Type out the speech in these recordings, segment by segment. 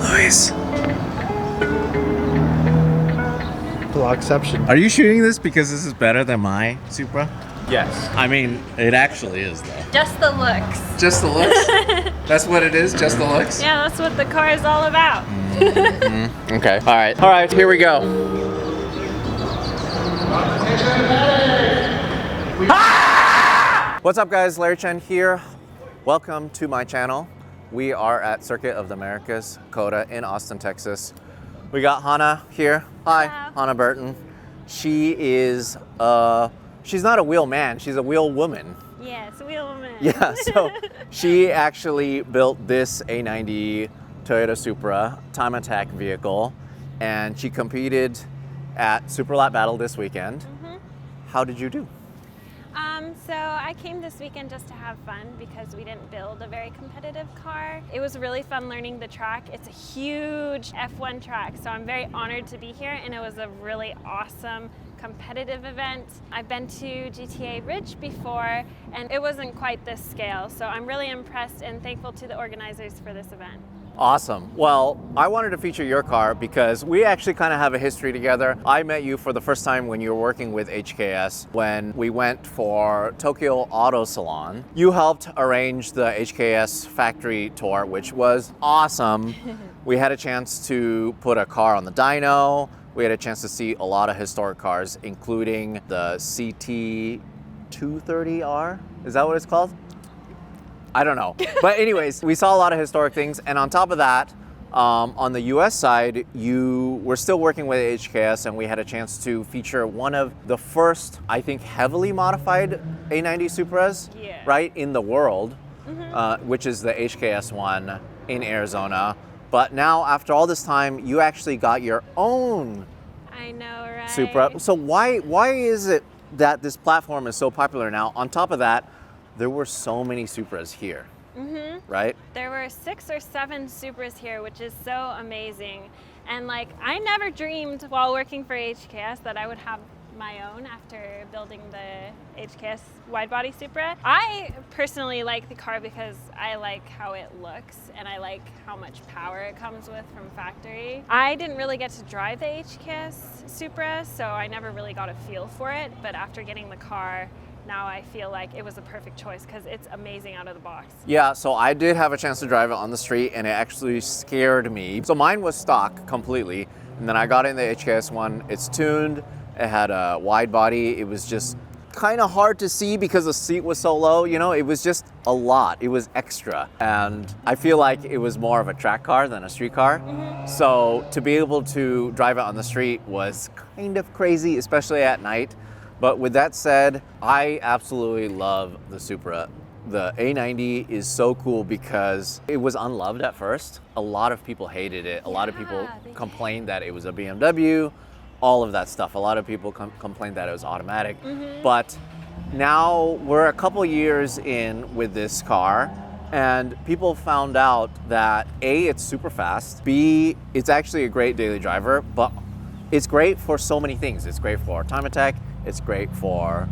Luis. Exception. Are you shooting this because this is better than my Supra? Yes. I mean, it actually is though. Just the looks. Just the looks? That's what it is, just the looks? Yeah, that's what the car is all about. Okay, all right, here we go. What's up guys, Larry Chen here. Welcome to my channel. We are at Circuit of the Americas, COTA in Austin, Texas. We got Hana here. Hi, hello. hanaburton. She is, she's not a wheel man, she's a wheel woman. Yes, wheel woman. Yeah, so she actually built this A90 Toyota Supra time attack vehicle, and she competed at Super Lap Battle this weekend. How did you do? So I came this weekend just to have fun because we didn't build a very competitive car. It was really fun learning the track. It's a huge F1 track, so I'm very honored to be here, and it was a really awesome competitive event. I've been to GTA Ridge before, and it wasn't quite this scale, so I'm really impressed and thankful to the organizers for this event. Awesome. Well, I wanted to feature your car because we actually kind of have a history together. I met you for the first time when you were working with HKS when we went for Tokyo Auto Salon. You helped arrange the HKS factory tour, which was awesome. We had a chance to put a car on the dyno. We had a chance to see a lot of historic cars, including the CT230R. Is that what it's called? I don't know. But anyways, we saw a lot of historic things. And on top of that, on the US side, you were still working with HKS, and we had a chance to feature one of the first, I think, heavily modified A90 Supras, right, in the world, which is the HKS one in Arizona. But now, after all this time, you actually got your own I know, right? Supra. So why is it that this platform is so popular now? On top of that, there were so many Supras here, right? There were 6 or 7 Supras here, which is so amazing. And like, I never dreamed while working for HKS that I would have my own after building the HKS wide body Supra. I personally like the car because I like how it looks and I like how much power it comes with from factory. I didn't really get to drive the HKS Supra, so I never really got a feel for it, but after getting the car, now I feel like it was a perfect choice because it's amazing out of the box. Yeah, so I did have a chance to drive it on the street and it actually scared me. So mine was stock completely, and then I got in the HKS one. It's tuned, it had a wide body. It was just kind of hard to see because the seat was so low, you know, it was just a lot. It was extra. And I feel like it was more of a track car than a street car. So to be able to drive it on the street was kind of crazy, especially at night. But with that said, I absolutely love the Supra. The A90 is so cool because it was unloved at first. A lot of people hated it. A lot of people complained that it was a BMW, all of that stuff. A lot of people complained that it was automatic. But now we're a couple years in with this car, and people found out that A, it's super fast, B, it's actually a great daily driver, but it's great for so many things. It's great for time attack, it's great for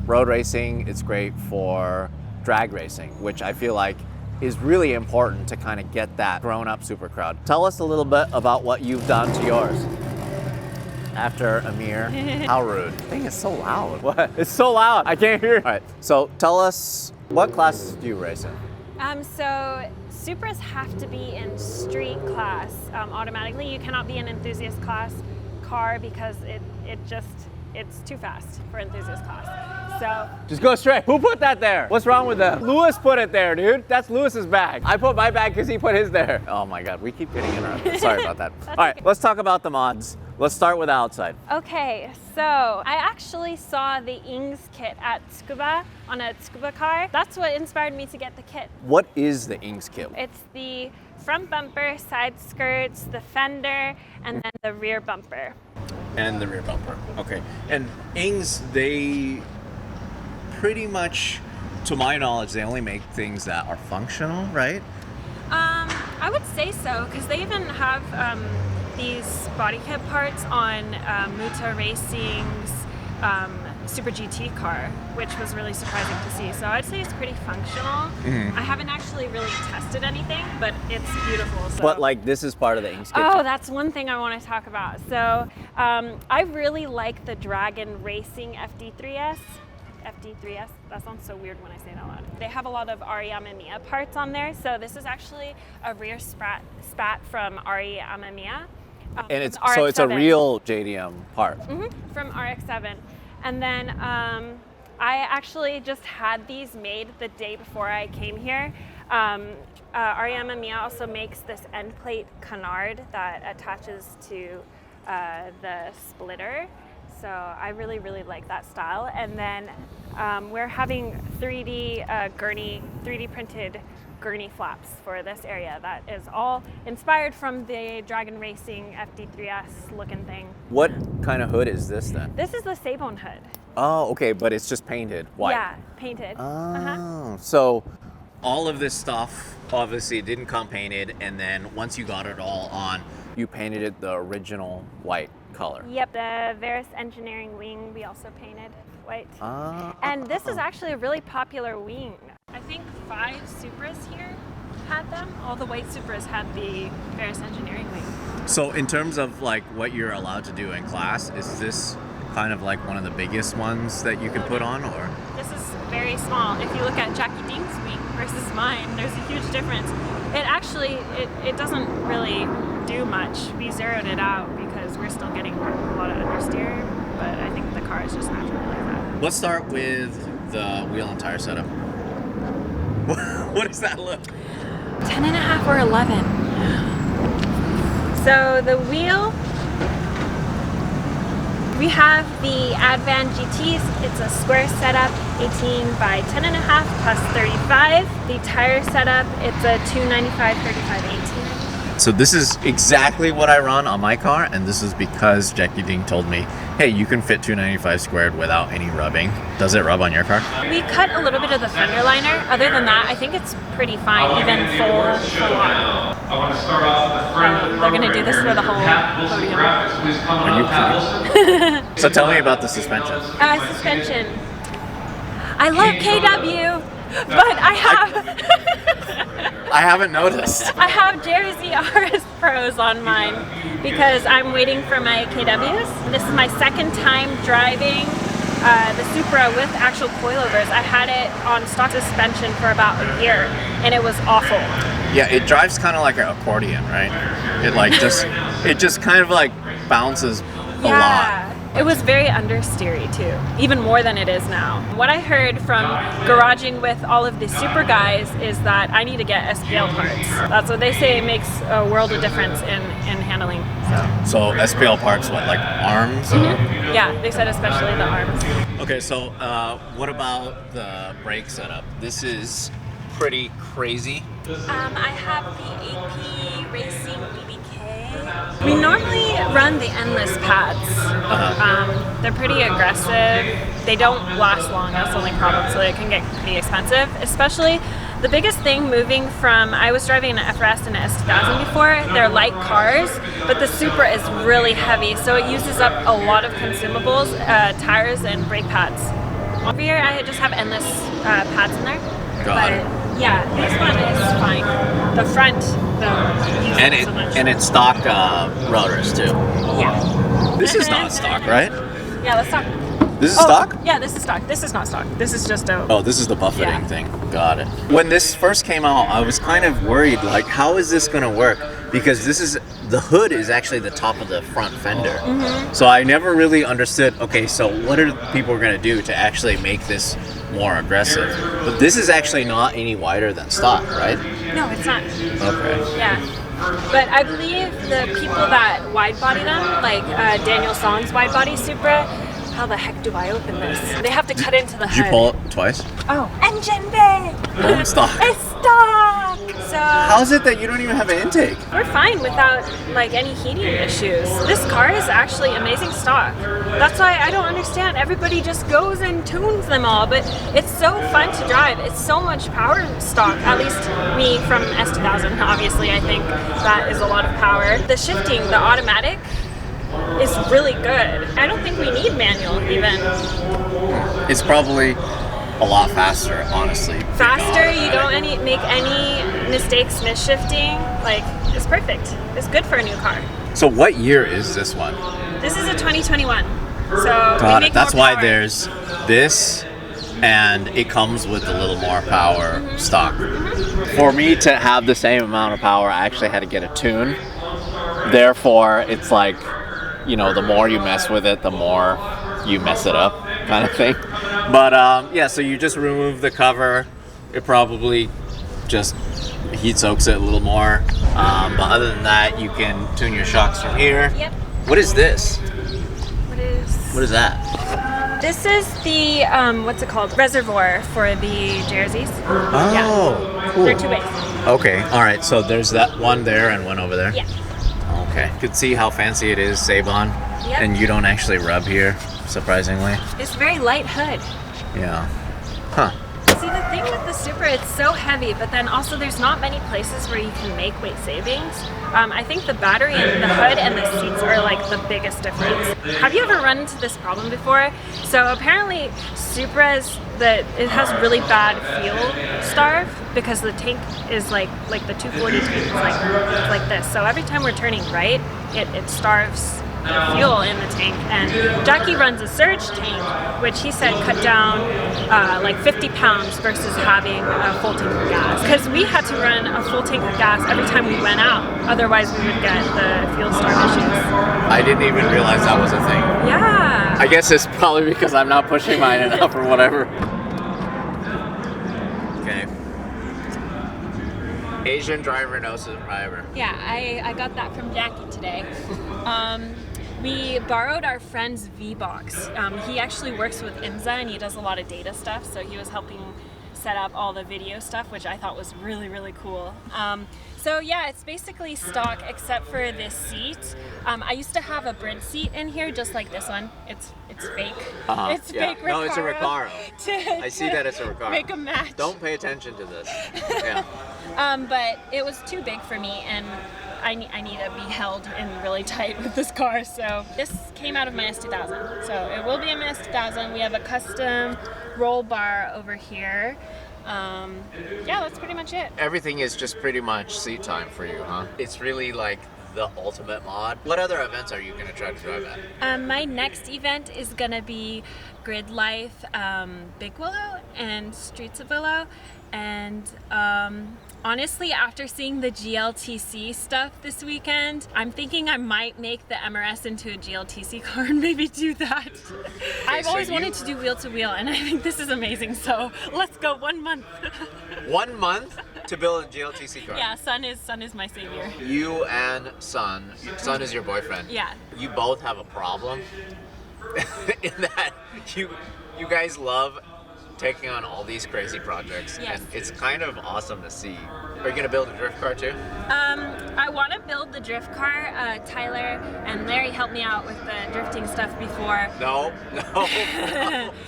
road racing, it's great for drag racing, which I feel like is really important to kind of get that grown-up super crowd. Tell us a little bit about what you've done to yours. After Amir, how rude. Dang, it's so loud. What? It's so loud, I can't hear. All right, so tell us, what classes do you race in? So Supras have to be in street class automatically. You cannot be an enthusiast class car because it's too fast for enthusiast class. So just go straight. Who put that there? What's wrong with them? Lewis put it there, dude. That's Lewis's bag. I put my bag because he put his there. Oh my God, we keep getting interrupted. Sorry about that. All right, let's talk about the mods. Let's start with the outside. Okay, so I actually saw the Ings kit at Tsukuba on a Tsukuba car. That's what inspired me to get the kit. What is the Ings kit? It's the front bumper, side skirts, the fender, and then the rear bumper. And the rear bumper. Okay. And Ings, they pretty much, to my knowledge, they only make things that are functional, right? I would say so, because they even have these body kit parts on Muta Racing's Super GT car, which was really surprising to see. So I'd say it's pretty functional. I haven't actually really tested anything, but it's beautiful. So. But like this is part of the Ings kitchen. Oh, that's one thing I want to talk about. So I really like the Dragon Racing FD3S. FD3S, that sounds so weird when I say it out loud. They have a lot of Ari Amamiya parts on there. So this is actually a rear spat from Ari Amamiya. And it's so it's a real JDM part. From RX-7. And then I actually just had these made the day before I came here. Ari Amamiya also makes this end plate canard that attaches to the splitter. So I really, really like that style. And then we're having 3D printed gurney flaps for this area. That is all inspired from the Dragon Racing FD3S looking thing. What kind of hood is this then? This is the Sabone hood. Oh, okay, but it's just painted white. Yeah, painted. Oh, so All of this stuff obviously didn't come painted, and then once you got it all on, you painted it the original white color. Yep, the Veris Engineering wing we also painted white. Ah. And this is actually a really popular wing. I think 5 Supras here had them. All the white Supras had the Veris Engineering wing. So in terms of like what you're allowed to do in class, is this kind of like one of the biggest ones that you can put on, or? This is very small. If you look at Jackie Ding's wing versus mine, there's a huge difference. It actually, it doesn't really do much. We zeroed it out because we're still getting a lot of understeer, but I think the car is just naturally like that. Let's start with the wheel and tire setup. What does that look? 10.5 or 11. So the wheel, we have the Advan GTs. It's a square setup, 18 by 10.5 plus 35. The tire setup, it's a 295 35 18. So this is exactly what I run on my car, and this is because Jackie Ding told me, hey, you can fit 295 squared without any rubbing. Does it rub on your car? We cut a little bit of the fender liner. Other than that, I think it's pretty fine, even full on. I want to start off with the friend. They're going to do this for the whole podium. Are you kidding? So tell me about the suspension. Suspension. I love KW, but I have I haven't noticed. I have Jersey RS Pros on mine because I'm waiting for my KWs. This is my second time driving the Supra with actual coilovers. I had it on stock suspension for about a year, and it was awful. Yeah, it drives kind of like an accordion, right? It like it just kind of like bounces a lot. It was very understeery too, even more than it is now. What I heard from garaging with all of the Supra guys is that I need to get SPL parts. That's what they say makes a world of difference in handling. So SPL parts, what, like arms? Mm-hmm. Yeah, they said especially the arms. Okay, so what about the brake setup? This is pretty crazy. I have the AP Racing BBK. We normally run the endless pads. They're pretty aggressive. They don't last long, that's the only problem, so they can get pretty expensive. Especially the biggest thing moving from, I was driving an FRS and an S2000 before. They're light cars, but the Supra is really heavy, so it uses up a lot of consumables, tires and brake pads. Over here, I just have endless pads in there. Got it. Yeah, this one is fine. The front, And it's stock rotors too. Yeah. This is not stock, right? Yeah, let's talk. This is stock? Yeah, this is stock. This is not stock. This is just a. Oh, this is the buffeting Yeah. thing. Got it. When this first came out, I was kind of worried, like, how is this going to work? Because the hood is actually the top of the front fender. Mm-hmm. So I never really understood, okay, so what are people going to do to actually make this more aggressive? But this is actually not any wider than stock, right? No, it's not. Okay. Yeah. But I believe the people that wide body them, like Daniel Song's wide body Supra, how the heck do I open this? They have to cut into the Did you hood. pull it twice? Oh, engine bay! Oh, stock. It's stock! So How is it that you don't even have an intake? we're fine without like any heating issues. This car is actually amazing stock. That's why I don't understand. Everybody just goes and tunes them all, but it's so fun to drive. It's so much power stock. At least me from S2000, obviously, I think that is a lot of power. The shifting, the automatic, is really good. I don't think we need manual even. It's probably a lot faster, honestly. Faster, you don't make any mistakes misshifting. Like, it's perfect. It's good for a new car. So what year is this one? This is a 2021. So Got it. That's why power. there's this, and it comes with a little more power stock. For me to have the same amount of power, I actually had to get a tune. Therefore, it's like, you know, the more you mess with it, the more you mess it up, kind of thing. But yeah, so you just remove the cover. It probably just heat soaks it a little more. But other than that, you can tune your shocks from here. Yep. What is this? What is that? This is the, what's it called? Reservoir for the jerseys. Oh, cool. They're two ways. Okay, all right. So there's that one there and one over there. Yeah. Okay. You can see how fancy it is, Sabon. Yep. And you don't actually rub here, surprisingly. It's very light hood. Yeah. Huh. See, the thing with the Supra, it's so heavy, but then also there's not many places where you can make weight savings. I think the battery and the hood and the seats are like the biggest difference. Have you ever run into this problem before? So apparently Supras, it has really bad fuel starve because the tank is like the 240 tank is like this. So every time we're turning right, it starves fuel in the tank, and Jackie runs a surge tank, which he said cut down like 50 pounds versus having a full tank of gas, because we had to run a full tank of gas every time we went out, otherwise we would get the fuel starve issues. I didn't even realize that was a thing. Yeah. I guess it's probably because I'm not pushing mine enough or whatever. Okay. Asian driver knows his driver. Yeah, I got that from Jackie today. We borrowed our friend's V-Box. He actually works with IMSA and he does a lot of data stuff, so he was helping set up all the video stuff, which I thought was really, really cool. So yeah, it's basically stock except for this seat. I used to have a Brent seat in here, just like this one. It's fake. It's Yeah. fake Recaro. No, it's a Recaro. I see that it's a Recaro. Make a match. Don't pay attention to this. Yeah. But it was too big for me, and I need to be held in really tight with this car. So this came out of my S2000. So it will be in my S2000. We have a custom roll bar over here. Yeah, that's pretty much it. Everything is just pretty much seat time for you, huh? It's really like the ultimate mod. What other events are you going to try to drive at? My next event is going to be Grid Life, Big Willow, and Streets of Willow. And honestly, after seeing the GLTC stuff this weekend, I'm thinking I might make the MRS into a GLTC car and maybe do that. I've always wanted to do wheel to wheel, and I think this is amazing. So let's go 1 month. 1 month to build a GLTC car? Yeah, Sun is my savior. You and Sun is your boyfriend. Yeah. You both have a problem in that you guys love taking on all these crazy projects, yes. and it's kind of awesome to see. Are you gonna build a drift car too? I want to build the drift car. Tyler and Larry helped me out with the drifting stuff before. No.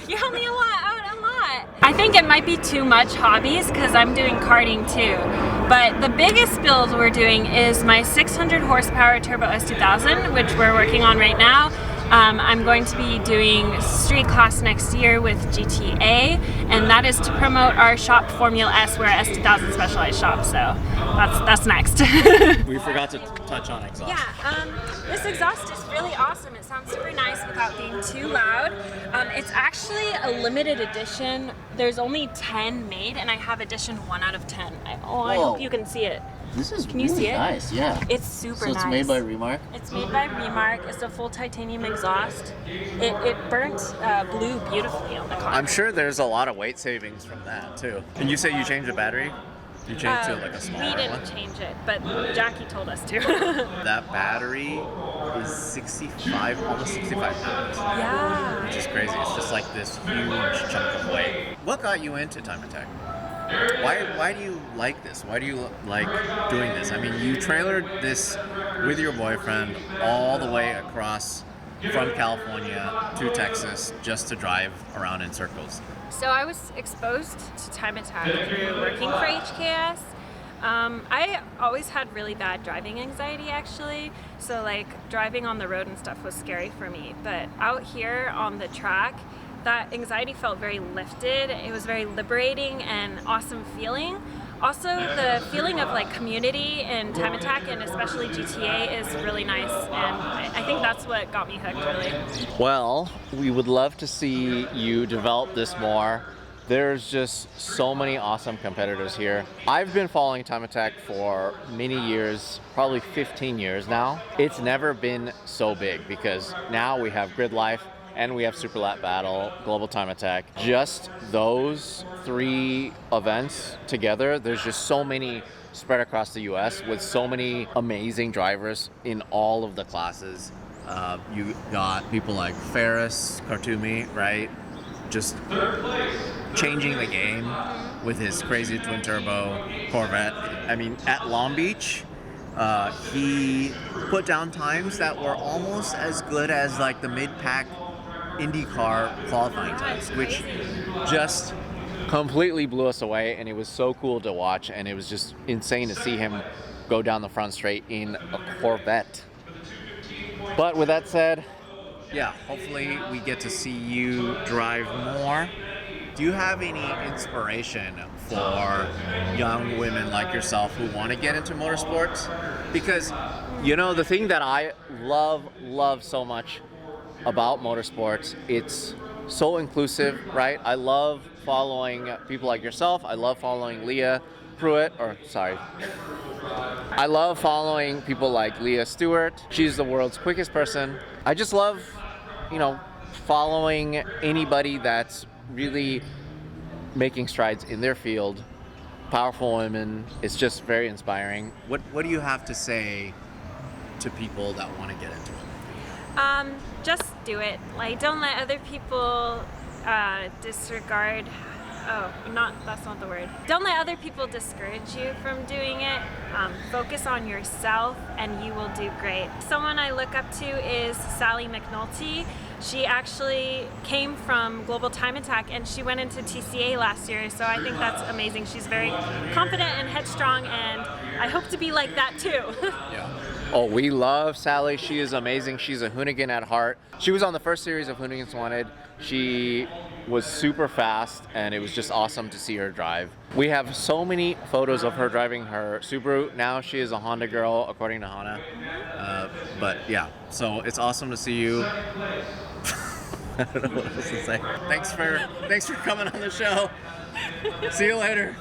You helped me out a lot. I think it might be too much hobbies because I'm doing karting too. But the biggest build we're doing is my 600 horsepower Turbo S2000, which we're working on right now. I'm going to be doing street class next year with GTA, and that is to promote our shop Formula S. We're a S2000 specialized shop, so that's next. We forgot to touch on exhaust. Yeah, this exhaust is really awesome. It sounds super nice without being too loud. It's actually a limited edition. There's only 10 made, and I have edition 1 out of 10. I hope you can see it. This is Can you see it? nice, yeah. It's super nice. So it's made by Remark? It's made by Remark. It's a full titanium exhaust. It burnt blue beautifully on the car. I'm sure there's a lot of weight savings from that too. And you say you changed the battery? You changed to like a smaller one? We didn't change it, but Jackie told us to. That battery is 65, almost 65 pounds. Yeah. Which is crazy. It's just like this huge chunk of weight. What got you into time attack? Why do you like this? Why do you like doing this? I mean, you trailered this with your boyfriend all the way across from California to Texas just to drive around in circles. So I was exposed to time attack through working for HKS. I always had really bad driving anxiety actually, so like driving on the road and stuff was scary for me. But out here on the track, that anxiety felt very lifted. It was very liberating and awesome feeling. Also, the feeling of like community in Time Attack and especially GTA is really nice, and I think that's what got me hooked really. Well, we would love to see you develop this more. There's just so many awesome competitors here. I've been following Time Attack for many years, probably 15 years now. It's never been so big because now we have Grid Life and we have Super Lap Battle, Global Time Attack. Just those 3 events together, there's just so many spread across the US with so many amazing drivers in all of the classes. You got people like Ferris, Khartoumi, right? Just changing the game with his crazy twin turbo Corvette. I mean, at Long Beach, he put down times that were almost as good as like the mid-pack IndyCar qualifying times, which just completely blew us away, and it was so cool to watch, and it was just insane to see him go down the front straight in a Corvette. But with that said, yeah, hopefully we get to see you drive more. Do you have any inspiration for young women like yourself who want to get into motorsports? Because, you know, the thing that I love so much about motorsports, it's so inclusive, right? I love following people like yourself. I love following Leah Pruitt, I love following people like Leah Stewart. She's the world's quickest person. I just love, you know, following anybody that's really making strides in their field. Powerful women. It's just very inspiring. What do you have to say to people that want to get into it? Just do it. Like, don't let other people disregard. That's not the word. Don't let other people discourage you from doing it. Focus on yourself and you will do great. Someone I look up to is Sally McNulty. She actually came from Global Time Attack and she went into TCA last year, so I think that's amazing. She's very confident and headstrong, and I hope to be like that too. Yeah. Oh, we love Sally. She is amazing. She's a Hoonigan at heart. She was on the first series of Hoonigans Wanted. She was super fast, and it was just awesome to see her drive. We have so many photos of her driving her Subaru. Now she is a Honda girl, according to Hana. But yeah, so it's awesome to see you. I don't know what else to say. Thanks for coming on the show. See you later.